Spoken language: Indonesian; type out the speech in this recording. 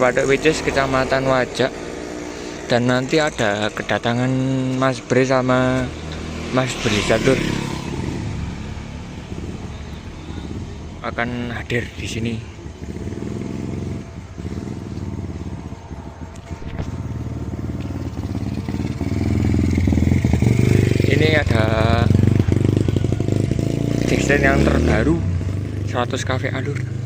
Patok Wicis, Kecamatan Wajak. Dan nanti ada kedatangan Mas Bre sama Mas Bre Catur akan hadir di sini. Ini ada desain yang terbaru 100 Cafe Alur.